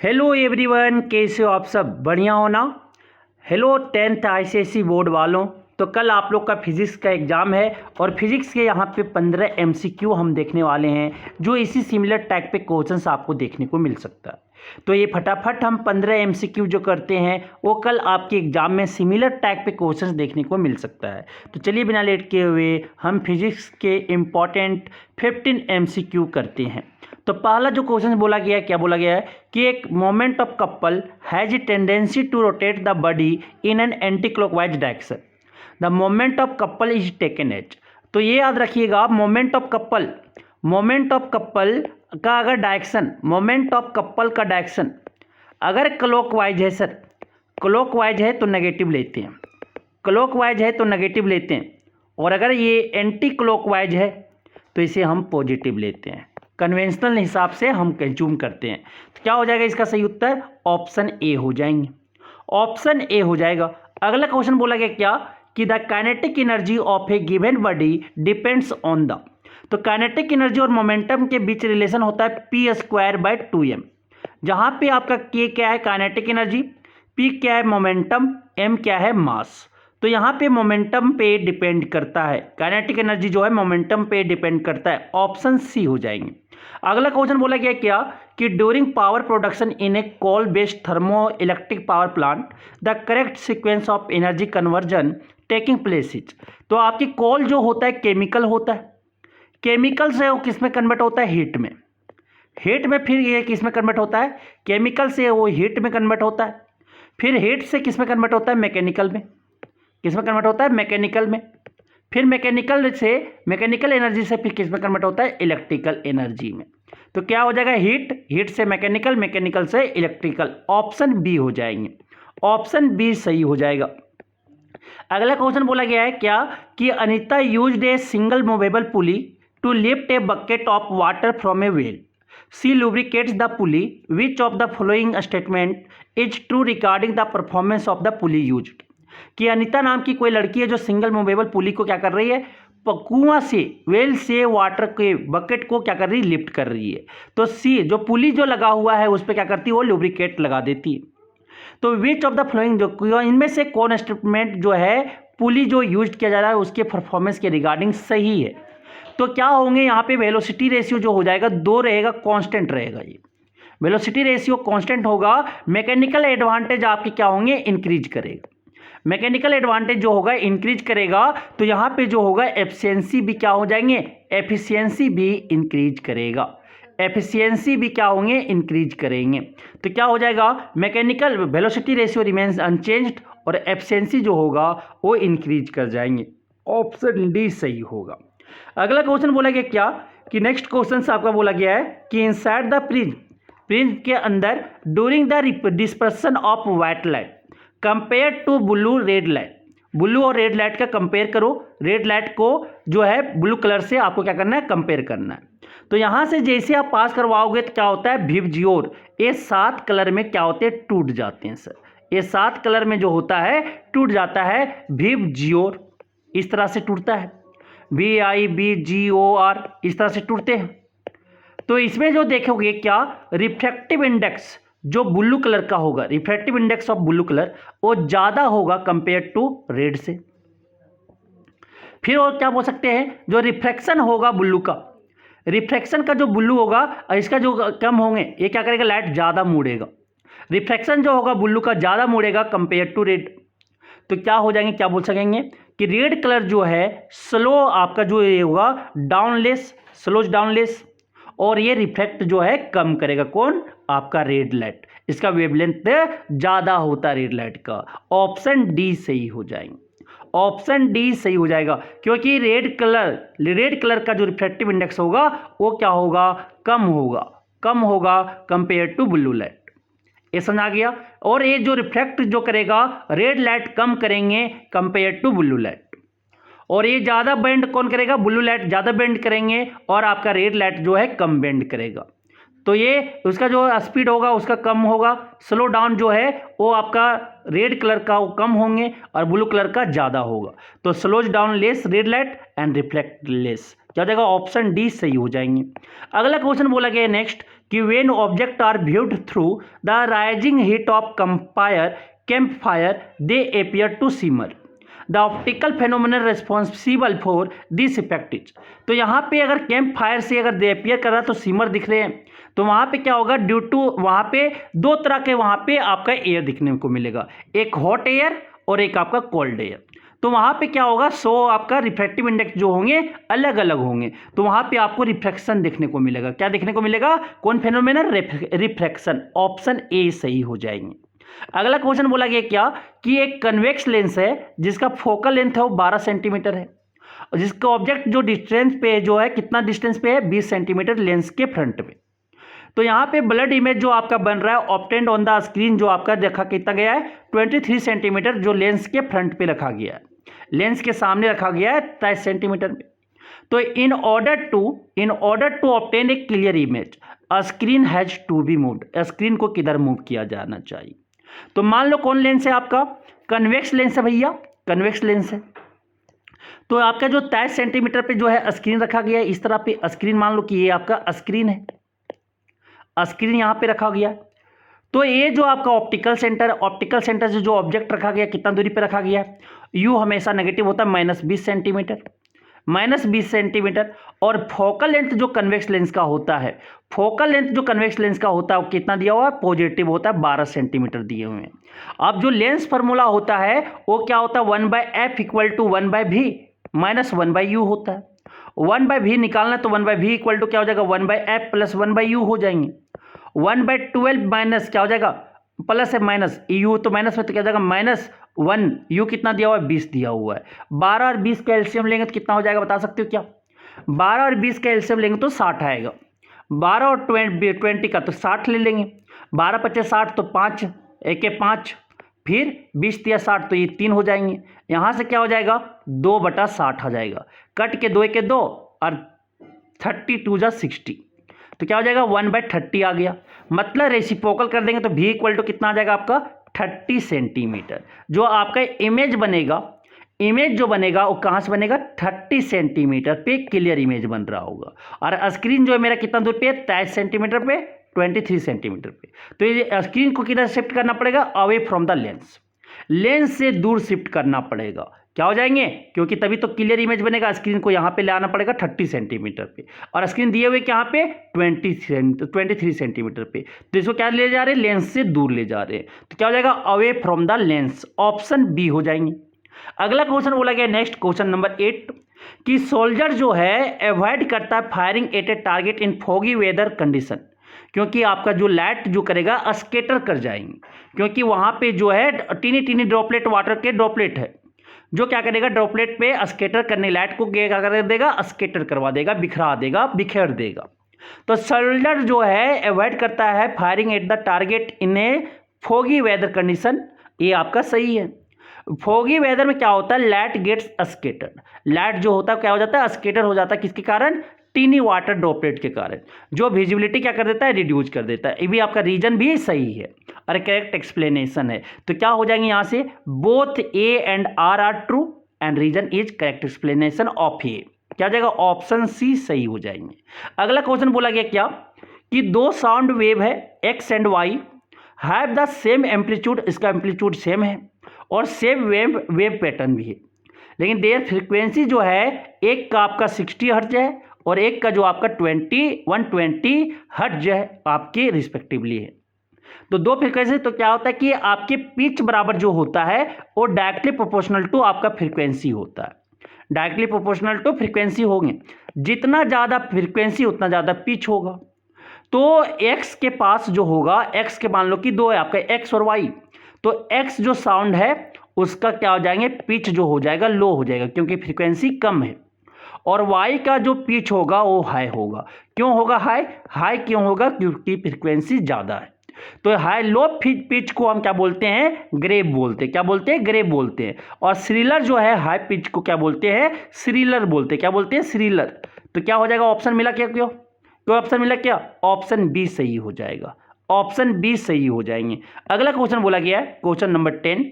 Hello everyone, कैसे हो आप सब? बढ़िया हो ना? हेलो 10th आईसीएसई बोर्ड वालों, तो कल आप लोग का फिजिक्स का एग्ज़ाम है और फिजिक्स के यहाँ पे 15 एमसीक्यू हम देखने वाले हैं जो इसी सिमिलर टाइप पे क्वेश्चंस आपको देखने को मिल सकता है। तो ये फटाफट हम 15 एमसीक्यू जो करते हैं वो कल आपके एग्ज़ाम में सिमिलर टाइप पे क्वेश्चंस देखने को मिल सकता है। तो चलिए बिना लेट किए हुए हम फिजिक्स के इम्पॉर्टेंट 15 एमसीक्यू करते हैं। तो पहला जो क्वेश्चन बोला गया है, क्या बोला गया है कि एक moment of couple has a tendency to rotate the body in an anticlockwise direction. The moment of couple is taken as. तो ये याद रखिएगा, मोमेंट ऑफ कपल का अगर डायरेक्शन, मोमेंट ऑफ कपल का डायरेक्शन अगर क्लॉकवाइज है sir, clockwise है तो नेगेटिव लेते हैं, क्लॉकवाइज है तो नेगेटिव लेते हैं, और अगर ये एंटी क्लॉकवाइज है तो इसे हम पॉजिटिव लेते हैं। कन्वेंशनल हिसाब से हम कंज्यूम करते हैं। तो क्या हो जाएगा इसका सही उत्तर? ऑप्शन ए हो जाएंगे, ऑप्शन ए हो जाएगा। अगला क्वेश्चन बोला गया क्या कि the kinetic energy of A given body depends on the. तो काइनेटिक एनर्जी और मोमेंटम के बीच रिलेशन होता है p²/2m, जहां पे आपका k क्या है? काइनेटिक एनर्जी, p क्या है? मोमेंटम, m क्या है? मास। तो यहाँ पे मोमेंटम पे डिपेंड करता है, काइनेटिक एनर्जी जो है मोमेंटम पे डिपेंड करता है। ऑप्शन सी हो जाएंगे। अगला क्वेश्चन बोला गया क्या कि during power production in a coal based thermo electric power plant the correct sequence of energy conversion taking place is. तो आपकी कोल जो होता है केमिकल होता है, केमिकल से वो किस में कन्वर्ट होता है? हीट में। हीट में फिर ये किस में कन्वर्ट होता है? केमिकल से वो हीट में कन्वर्ट होता है, फिर हीट से किस में कन्वर्ट होता है? मैकेनिकल में। किस में कन्वर्ट होता है? मैकेनिकल में। फिर मैकेनिकल से, मैकेनिकल एनर्जी से फिर किस में कन्वर्ट होता है? इलेक्ट्रिकल एनर्जी में। तो क्या हो जाएगा? हीट, हीट से मैकेनिकल, मैकेनिकल से इलेक्ट्रिकल। ऑप्शन बी हो जाएंगे, ऑप्शन बी सही हो जाएगा। अगला क्वेश्चन बोला गया है क्या कि Anita used a single movable pulley to lift a bucket of water from a well. She lubricates the pulley, which of the following statement is true regarding the performance of the pulley used. कि अनीता नाम की कोई लड़की है जो single movable पुली को क्या कर रही है? कुआं से, वेल से वाटर के बकेट को क्या कर रही है? लिफ्ट कर रही है। तो सी जो पुली जो लगा हुआ है उस पर क्या करती है? वो लुब्रिकेट लगा देती है। तो विच ऑफ द फ्लोइंग, जो इनमें से कौन स्टेटमेंट जो है पुली जो यूज किया जा रहा है उसके परफॉर्मेंस के रिगार्डिंग सही है? तो क्या होंगे यहाँ पे? वेलोसिटी रेशियो जो हो जाएगा 2 रहेगा, कांस्टेंट रहेगा। ये वेलोसिटी रेशियो कांस्टेंट होगा। मैकेनिकल एडवांटेज आपके क्या होंगे? इंक्रीज करेगा। मैकेनिकल एडवांटेज जो होगा इंक्रीज करेगा, तो यहाँ पे जो होगा एफिशिएंसी भी क्या हो जाएंगे? एफिशिएंसी भी इंक्रीज करेगा, एफिशिएंसी भी क्या होंगे? इंक्रीज करेंगे। तो क्या हो जाएगा? Mechanical velocity ratio remains unchanged और एफिशिएंसी जो होगा वो इंक्रीज कर जाएंगे। ऑप्शन डी सही होगा। अगला क्वेश्चन बोला गया क्या कि नेक्स्ट क्वेश्चन आपका बोला गया है कि इनसाइड द प्रिज्म, प्रिज्म के अंदर during the dispersion of white light compare to blue red light, blue और रेड लाइट का कंपेयर करो। रेड लाइट को जो है ब्लू कलर से आपको क्या करना है? कंपेयर करना है। तो यहाँ से जैसे आप पास करवाओगे तो क्या होता है? विबजियोर, ये 7 कलर में क्या होते हैं? टूट जाते हैं सर। ये 7 कलर में जो होता है टूट जाता है विबजियोर, इस तरह से टूटता है, VIBGOR, इस तरह से टूटते हैं। तो इसमें जो देखोगे क्या, रिफ्रैक्टिव इंडेक्स जो ब्लू कलर का होगा, refractive index of blue colour वो ज्यादा होगा कंपेयर टू रेड से। फिर और क्या बोल सकते हैं? जो रिफ्रैक्शन होगा ब्लू का, रिफ्रैक्शन का जो ब्लू होगा इसका जो कम होंगे, ये क्या करेगा? लाइट ज्यादा मुड़ेगा। रिफ्रैक्शन जो होगा ब्लू का ज्यादा मुड़ेगा कंपेयर टू रेड। तो क्या हो जाएंगे? क्या बोल सकेंगे कि रेड कलर जो है स्लो आपका जो ये होगा डाउनलेस, स्लोज डाउनलेस, और ये रिफ्लेक्ट जो है कम करेगा। कौन? आपका रेड लाइट, इसका वेवलेंथ ज्यादा होता है रेड लाइट का। ऑप्शन डी सही हो जाएंगे, ऑप्शन डी सही हो जाएगा, क्योंकि रेड कलर का जो रिफ्लेक्टिव इंडेक्स होगा वो क्या होगा? कम होगा, कम होगा कंपेयर टू ब्लू लाइट। ये समझ आ गया? और ये जो रिफ्लेक्ट जो करेगा रेड लाइट कम करेंगे कंपेयर टू ब्लू लाइट, और ये ज़्यादा बेंड कौन करेगा? ब्लू लाइट ज़्यादा बेंड करेंगे और आपका रेड लाइट जो है कम बेंड करेगा। तो ये उसका जो स्पीड होगा उसका कम होगा। स्लो डाउन जो है वो आपका रेड कलर का वो कम होंगे और ब्लू कलर का ज़्यादा होगा। तो slows down less red light and reflect less, क्या हो जाएगा? ऑप्शन डी सही हो जाएंगे। अगला क्वेश्चन बोला गया नेक्स्ट कि when object are viewed through the rising heat of camp fire they appear to simmer. The optical phenomenon responsible for this effect is. तो यहाँ पे अगर कैंप फायर से अगर दे अपीयर कर रहा तो सिमर दिख रहे हैं, तो वहाँ पे क्या होगा, ड्यू टू वहाँ पे दो तरह के वहाँ पे आपका एयर दिखने को मिलेगा, एक हॉट एयर और एक आपका कोल्ड एयर। तो वहाँ पे क्या होगा, सो आपका रिफ्रैक्टिव इंडेक्स जो होंगे अलग अलग होंगे, तो वहाँ पे आपको रिफ्रैक्शन देखने को मिलेगा। क्या देखने को मिलेगा, कौन फेनोमेनन, रिफ्रैक्शन। ऑप्शन ए सही हो जाएंगे। अगला क्वेश्चन बोला गया क्या कि एक कन्वेक्स लेंस है जिसका फोकल लेंथ है वो 12 सेंटीमीटर है, और जिसका ऑब्जेक्ट जो डिस्टेंस पे जो है कितना डिस्टेंस पे है, 20 सेंटीमीटर लेंस के फ्रंट पे। तो यहाँ पे ब्लड इमेज जो आपका बन रहा है ऑब्टेन्ड ऑन द स्क्रीन जो आपका देखा कितना गया है, 23 सेंटीमीटर जो लेंस के फ्रंट पे रखा गया है, लेंस के सामने रखा गया है 23 सेंटीमीटर में। तो in order to obtain a clear image a screen has to be moved, screen को किधर मूव किया जाना चाहिए। तो मान लो कौन लेंस है आपका, कन्वेक्स लेंस है भैया, कन्वेक्स लेंस है। तो आपका जो 23 सेंटीमीटर पे जो है स्क्रीन रखा गया है, इस तरह पे स्क्रीन मान लो कि ये आपका स्क्रीन है, स्क्रीन यहाँ पे रखा गया। तो ये जो आपका ऑप्टिकल सेंटर से जो ऑब्जेक्ट रखा गया कितना दूरी पे रखा गया है, यू हमेशा नेगेटिव होता है, -20 सेंटीमीटर, -20 सेंटीमीटर। और फोकल लेंथ जो कन्वेक्स लेंस का होता है, फोकल लेंथ जो कन्वेक्स लेंस का होता है वो कितना दिया हुआ है, पॉजिटिव होता है, 12 सेंटीमीटर दिए हुए हैं। अब जो लेंस फार्मूला होता है वो क्या होता है, 1/f = 1/v - 1/u होता है। 1/v निकालना तो 1/v = क्या हो जाएगा, 1/f + 1/u हो जाएंगे। 1/12 माइनस क्या हो जाएगा, प्लस है माइनस, यू तो माइनस में तो क्या हो जाएगा, -1, यू कितना दिया हुआ है, 20 दिया हुआ है। 12 और 20 का एलसीएम लेंगे तो कितना हो जाएगा बता सकते हो क्या, 12 और 20 का एलसीएम लेंगे तो 60 आएगा। 12 और 20 का तो 60 ले लेंगे, 12 × 25 60, तो 5 1 के 5, फिर 20 दिया 60, तो ये 3 हो जाएंगे। यहाँ से क्या हो जाएगा, 2/60 आ जाएगा, कट के 2 1 के 2 और 32 × 60, तो क्या हो जाएगा, 1/30 आ गया। मतलब रेसिप्रोकल कर देंगे तो v = कितना आ जाएगा आपका, 30 सेंटीमीटर। जो आपका इमेज बनेगा, इमेज जो बनेगा वो कहाँ से बनेगा, 30 सेंटीमीटर पे क्लियर इमेज बन रहा होगा। और स्क्रीन जो है मेरा कितना दूर पे है, 23 सेंटीमीटर पे, 23 सेंटीमीटर पे। तो ये स्क्रीन को किधर शिफ्ट करना पड़ेगा, away from the lens, lens से दूर शिफ्ट करना पड़ेगा। क्या हो जाएंगे, क्योंकि तभी तो क्लियर इमेज बनेगा। स्क्रीन को यहाँ पे ले आना पड़ेगा 30 सेंटीमीटर पे, और स्क्रीन दिए हुए यहाँ पे 23 सेंटीमीटर पे। तो इसको क्या ले जा रहे हैं, लेंस से दूर ले जा रहे हैं। तो क्या हो जाएगा, away from the lens, option B हो जाएंगे। अगला क्वेश्चन बोला गया, नेक्स्ट क्वेश्चन नंबर 8, कि सोल्जर जो है अवॉइड करता है फायरिंग एट ए टारगेट इन फॉगी वेदर कंडीशन, क्योंकि आपका जो लाइट जो करेगा स्केटर कर जाएंगे, क्योंकि वहाँ पे जो है टीनी टीनी ड्रॉपलेट, वाटर के ड्रॉपलेट है, जो क्या करेगा, ड्रॉपलेट पे स्केटर करने, लाइट को क्या कर देगा, स्केटर करवा देगा, बिखरा देगा, बिखेर देगा। तो सोल्जर जो है अवॉइड करता है firing at the target in a foggy weather condition, ये आपका सही है। फॉगी वेदर में क्या होता है, लाइट गेट्स स्केटर्ड, लाइट जो होता है क्या हो जाता है, स्केटर हो जाता है, किसके कारण, टीनी वाटर ड्रॉपलेट के कारण, जो विजिबिलिटी क्या कर देता है, रिड्यूस कर देता है। ये भी आपका रीजन भी सही है और करेक्ट एक्सप्लेनेशन है। तो क्या हो जाएंगे यहाँ से, both A and R are true and reason is correct explanation of A. क्या हो जाएगा, ऑप्शन सी सही हो जाएंगे। अगला क्वेश्चन बोला गया क्या, कि दो साउंड वेव है X and Y, have the same amplitude, इसका एम्पलीट्यूड सेम है और सेम वेव पैटर्न भी है, लेकिन देयर फ्रीक्वेंसी जो है एक का आपका 60 हर्ट्ज है और एक का जो आपका 120 हर्ट्ज है आपके रिस्पेक्टिवली है। तो दो फ्रीक्वेंसी, तो क्या होता है कि आपके पिच बराबर जो होता है वो डायरेक्टली प्रोपोर्शनल टू आपका फ्रीक्वेंसी होता है, डायरेक्टली प्रोपोर्शनल टू फ्रीक्वेंसी होंगे, जितना ज़्यादा फ्रीक्वेंसी उतना ज़्यादा पिच होगा। तो एक्स के पास जो होगा, एक्स के मान लो कि दो है आपका, एक्स और वाई, तो एक्स जो साउंड है उसका क्या हो जाएंगे, पिच जो हो जाएगा लो हो जाएगा, क्योंकि फ्रीक्वेंसी कम है, और वाई का जो पिच होगा वो हाई होगा। क्यों होगा हाई, हाई क्यों होगा, क्योंकि फ्रीक्वेंसी ज़्यादा है। तो हाई लो पिच को हम क्या बोलते हैं, ग्रेव बोलते हैं। क्या बोलते हैं, ग्रेव बोलते हैं। और श्रिलर जो है हाई पिच को क्या बोलते हैं, श्रिलर बोलते हैं। क्या बोलते हैं, श्रिलर। तो क्या हो जाएगा, ऑप्शन मिला क्या, क्यों ऑप्शन मिला क्या, ऑप्शन बी सही हो जाएगा, ऑप्शन बी सही हो जाएंगे। अगला क्वेश्चन बोला गया है, क्वेश्चन नंबर 10,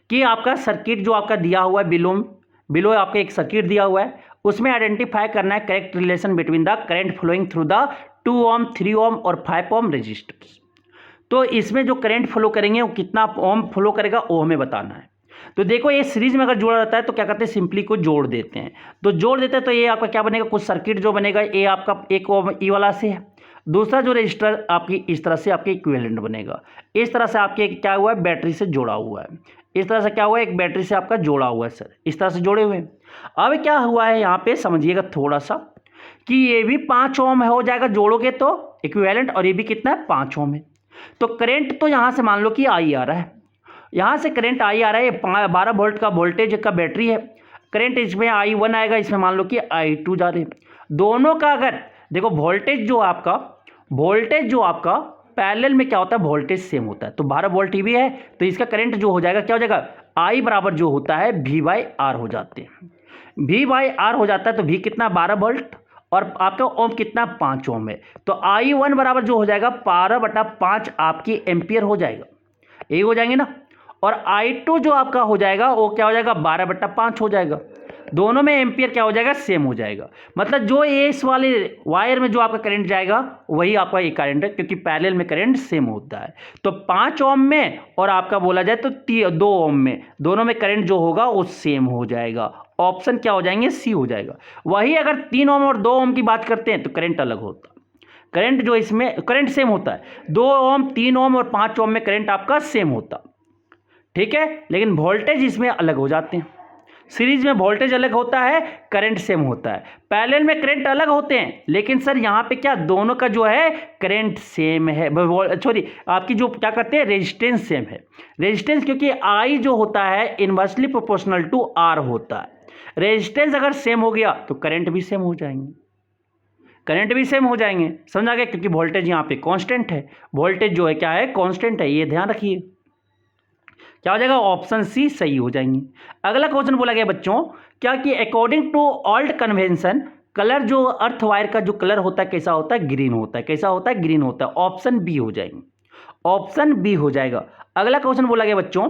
कि आपका सर्किट जो आपका दिया हुआ है, बिलो आपका एक सर्किट दिया हुआ है, उसमें आइडेंटिफाई करना है correct relation between the current flowing through the 2 ohm, 3 ohm और 5 ओम रेजिस्टर्स। तो इसमें जो करंट फ्लो करेंगे वो कितना ओम फ्लो करेगा वो हमें बताना है। तो देखो ये सीरीज में अगर जोड़ा रहता है तो क्या करते हैं, सिंपली को जोड़ देते हैं। तो जोड़ देते हैं तो ये आपका क्या बनेगा, कुछ सर्किट जो बनेगा ये आपका एक ओम ई वाला से है, दूसरा जो रजिस्टर आपकी इस तरह से आपके इक्विवेलेंट बनेगा। इस तरह से आपके क्या हुआ है, बैटरी से जोड़ा हुआ है। इस तरह से क्या हुआ है, एक बैटरी से आपका जोड़ा हुआ है सर, इस तरह से जोड़े हुए हैं। अब क्या हुआ है यहाँ पे समझिएगा थोड़ा सा कि ये भी 5 ओम हो जाएगा जोड़ोगे तो इक्विवेलेंट, और ये भी कितना है 5 ओम है। तो करंट तो यहाँ से मान लो कि आई आ रहा है, यहाँ से करंट आई आ रहा है, 12 वोल्ट का वोल्टेज का बैटरी है। करंट इसमें I1 आएगा, इसमें मान लो कि I2 जा रहे हैं। दोनों का अगर देखो वोल्टेज जो आपका पैरेलल में क्या होता है, वोल्टेज सेम होता है। तो 12 वोल्ट ही भी है तो इसका करंट जो हो जाएगा क्या हो जाएगा, I बराबर जो होता है V/R हो जाते हैं। V/R हो जाता है तो V कितना 12 वोल्ट और आपका ओम कितना 5 ओम है। तो I1 बराबर जो हो जाएगा 12/5 आपकी एम्पियर हो जाएगा, यही हो जाएंगे ना। और I2 जो आपका हो जाएगा वो क्या हो जाएगा 12/5 हो जाएगा। दोनों में एम्पियर क्या हो जाएगा, सेम हो जाएगा। मतलब जो इस वाले वायर में जो आपका करंट जाएगा वही आपका ये करंट है, क्योंकि पैरेलल में करंट सेम होता है। तो 5 ओम में और आपका बोला जाए तो 2 ओम में, दोनों में करंट जो होगा वो सेम हो जाएगा। ऑप्शन क्या हो जाएंगे, सी हो जाएगा। वही अगर 3 ओम और 2 ओम की बात करते हैं तो करंट अलग होता है। करंट जो इसमें करंट सेम होता है, 2 ओम, 3 ओम और 5 ओम में करंट आपका सेम होता, ठीक है। लेकिन वोल्टेज इसमें अलग हो जाते हैं। सीरीज में वोल्टेज अलग होता है, करंट सेम होता है। पैरेलल में करंट अलग होते हैं, लेकिन सर यहाँ पे क्या दोनों का जो है करंट सेम है, सॉरी आपकी जो क्या करते हैं रेजिस्टेंस सेम है। रेजिस्टेंस क्योंकि I जो होता है इनवर्सली प्रोपोर्शनल टू R होता है। रेजिस्टेंस अगर सेम हो गया तो करंट भी सेम हो जाएंगे, करंट भी सेम हो जाएंगे, समझा गया। क्योंकि वोल्टेज यहाँ पे कांस्टेंट है, वोल्टेज जो है क्या है, कांस्टेंट है, ये ध्यान रखिए। क्या हो जाएगा, ऑप्शन सी सही हो जाएंगे। अगला क्वेश्चन बोला गया बच्चों क्या कि according to old convention colour जो अर्थ वायर का जो कलर होता है कैसा होता है, ग्रीन होता है। कैसा होता है, ग्रीन होता है। ऑप्शन बी हो जाएंगे, ऑप्शन बी हो जाएगा। अगला क्वेश्चन बोला गया बच्चों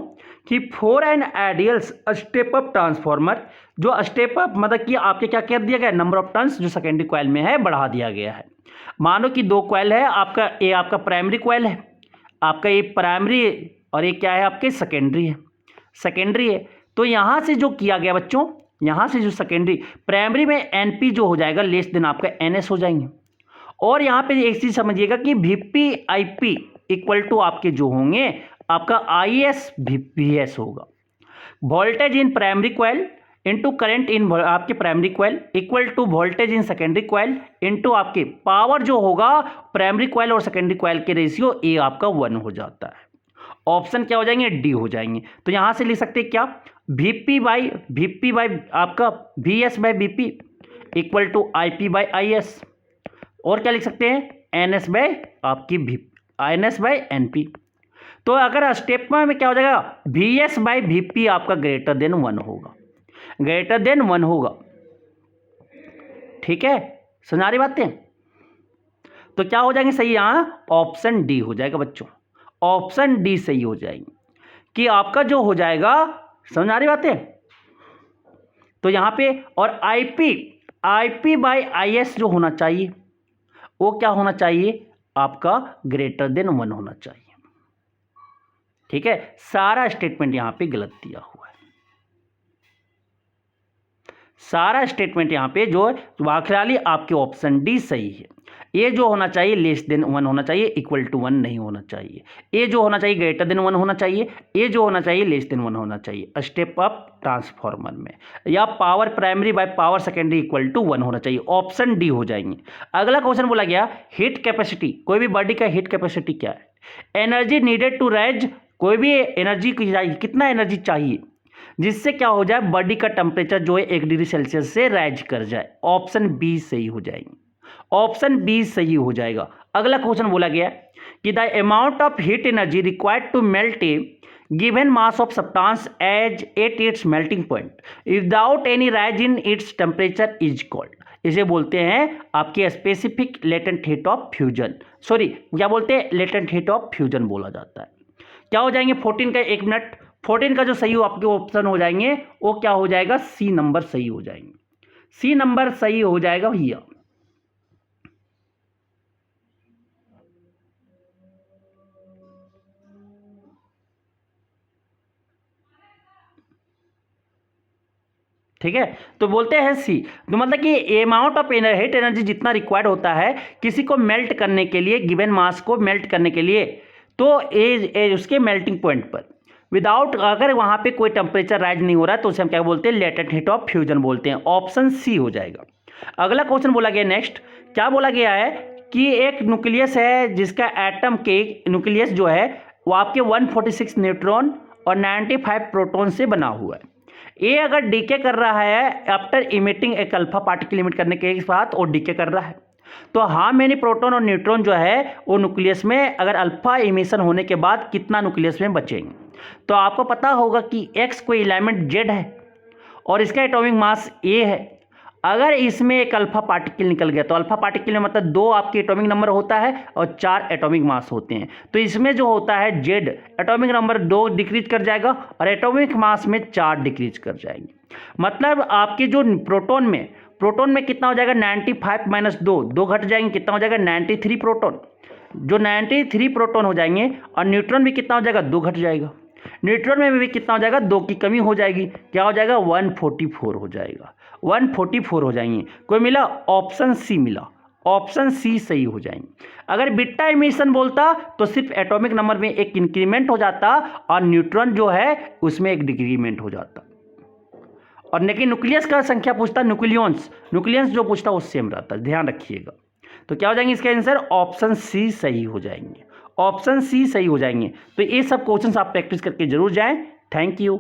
कि for an ideal step up transformer, जो स्टेप अप मतलब कि आपके क्या कर दिया गया, नंबर ऑफ टर्न्स जो सेकेंडरी कॉइल में है बढ़ा दिया गया है। मानो कि 2 कॉइल है आपका, ये आपका प्राइमरी कॉइल है, आपका ये प्राइमरी और ये क्या है आपके सेकेंडरी है, सेकेंडरी है। तो यहाँ से जो किया गया बच्चों, यहाँ से जो सेकेंडरी, प्राइमरी में एनपी जो हो जाएगा लेस देन आपका एनएस हो जाएंगे। और यहाँ पे एक चीज समझिएगा कि वीपी आईपी इक्वल टू आपके जो होंगे आपका आईएस वीएस होगा। Voltage in primary coil into current in आपके primary coil equal to voltage in secondary coil into आपके पावर जो होगा प्राइमरी कॉइल और सेकेंडरी कॉइल के रेशियो ये आपका 1 हो जाता है। ऑप्शन क्या हो जाएंगे, डी हो जाएंगे। तो यहां से लिख सकते हैं क्या, वीपी बाई आपका VS by VP equal to IP by IS. और क्या लिख सकते हैं, एनएस बाई आपकी वी एनएस बाई एनपी। तो अगर स्टेप में क्या हो जाएगा, वीएस बाई वीपी आपका ग्रेटर देन 1 होगा, ग्रेटर देन 1 होगा, ठीक है। सुना रही बातें। तो क्या हो जाएंगे सही, यहां ऑप्शन डी हो जाएगा बच्चों, ऑप्शन डी सही हो जाएंगे कि आपका जो हो जाएगा, समझ आ रही बातें। तो यहां पे और आईपी बाई आईएस जो होना चाहिए वो क्या होना चाहिए आपका ग्रेटर देन 1 होना चाहिए, ठीक है। सारा स्टेटमेंट यहां पे गलत दिया हुआ है, सारा स्टेटमेंट यहां पे जो आखिरी आपके ऑप्शन डी सही है। ये जो होना चाहिए लेस देन 1 होना चाहिए, इक्वल टू 1 नहीं होना चाहिए। ये जो होना चाहिए ग्रेटर देन 1 होना चाहिए, ये जो होना चाहिए लेस देन 1 होना चाहिए स्टेप अप ट्रांसफॉर्मर में। या power primary by power secondary equal to 1 होना चाहिए, ऑप्शन डी हो जाएंगे। अगला क्वेश्चन बोला गया हीट कैपेसिटी, कोई भी बॉडी का हीट कैपेसिटी क्या है, एनर्जी नीडेड टू राइज, कोई भी एनर्जी कितना एनर्जी चाहिए जिससे क्या हो जाए बॉडी का टेम्परेचर जो है 1 डिग्री सेल्सियस से राइज कर जाए। ऑप्शन बी सही हो जाएंगे, ऑप्शन बी सही हो जाएगा। अगला क्वेश्चन बोला गया कि the amount of heat energy required to melt a given mass of substance as at its melting point without any rise in its temperature is called, इसे बोलते हैं आपके specific latent heat of fusion, sorry क्या बोलते हैं, latent heat of fusion बोला जाता है। क्या हो जाएंगे 14 का 1 मिनट, 14 का जो सही हो आपके ऑप्शन हो जाएंगे वो क्या हो जाएगा, सी नंबर सही हो जाएंगे, सी नंबर सही हो जाएगा भैया। ठीक है, तो बोलते हैं सी। तो मतलब कि अमाउंट ऑफ हीट एनर्जी जितना रिक्वायर्ड होता है किसी को मेल्ट करने के लिए, गिवन मास को मेल्ट करने के लिए, तो एज उसके मेल्टिंग पॉइंट पर विदाउट, अगर वहाँ पे कोई टेम्परेचर राइज नहीं हो रहा तो उसे हम क्या बोलते हैं, लेटेंट हीट ऑफ फ्यूजन बोलते हैं। ऑप्शन सी हो जाएगा। अगला क्वेश्चन बोला गया नेक्स्ट, क्या बोला गया है कि एक न्यूक्लियस है जिसका एटम के न्यूक्लियस जो है वो आपके 146 न्यूट्रॉन और 95 प्रोटॉन से बना हुआ है। ये अगर डीके कर रहा है आफ्टर इमिटिंग एक अल्फा पार्टिकल इमिट करने के साथ और डीके कर रहा है, तो हाउ मेनी प्रोटॉन और न्यूट्रॉन जो है वो न्यूक्लियस में अगर अल्फा इमिशन होने के बाद कितना न्यूक्लियस में बचेंगे। तो आपको पता होगा कि एक्स कोई एलिमेंट जेड है और इसका एटॉमिक मास ए है। अगर इसमें एक अल्फा पार्टिकल निकल गया तो अल्फा पार्टिकल में मतलब 2 आपके एटॉमिक नंबर होता है और 4 एटॉमिक मास होते हैं। तो इसमें जो होता है जेड एटॉमिक नंबर 2 डिक्रीज कर जाएगा और एटॉमिक मास में 4 डिक्रीज कर जाएंगे। मतलब आपके जो प्रोटॉन में कितना हो जाएगा, 95 माइनस 2 घट जाएंगे, कितना हो जाएगा 93 प्रोटॉन। जो 93 प्रोटॉन हो जाएंगे और न्यूट्रॉन भी कितना हो जाएगा, 2 घट जाएगा। न्यूट्रॉन में भी कितना हो जाएगा, 2 की कमी हो जाएगी, क्या हो जाएगा 144 हो जाएगा, 144 हो जाएंगे। कोई मिला, ऑप्शन सी मिला, ऑप्शन सी सही हो जाएंगे। अगर बीटा इमिशन बोलता तो सिर्फ एटॉमिक नंबर में एक इंक्रीमेंट हो जाता और न्यूट्रॉन जो है उसमें एक डिक्रीमेंट हो जाता। और लेकिन न्यूक्लियस का संख्या पूछता, न्यूक्लियंस जो पूछता वो सेम रहता, ध्यान रखिएगा। तो क्या हो जाएंगे इसके आंसर, ऑप्शन सी सही हो जाएंगे, ऑप्शन सी सही हो जाएंगे। तो ये सब क्वेश्चंस आप प्रैक्टिस करके जरूर जाएं। Thank you.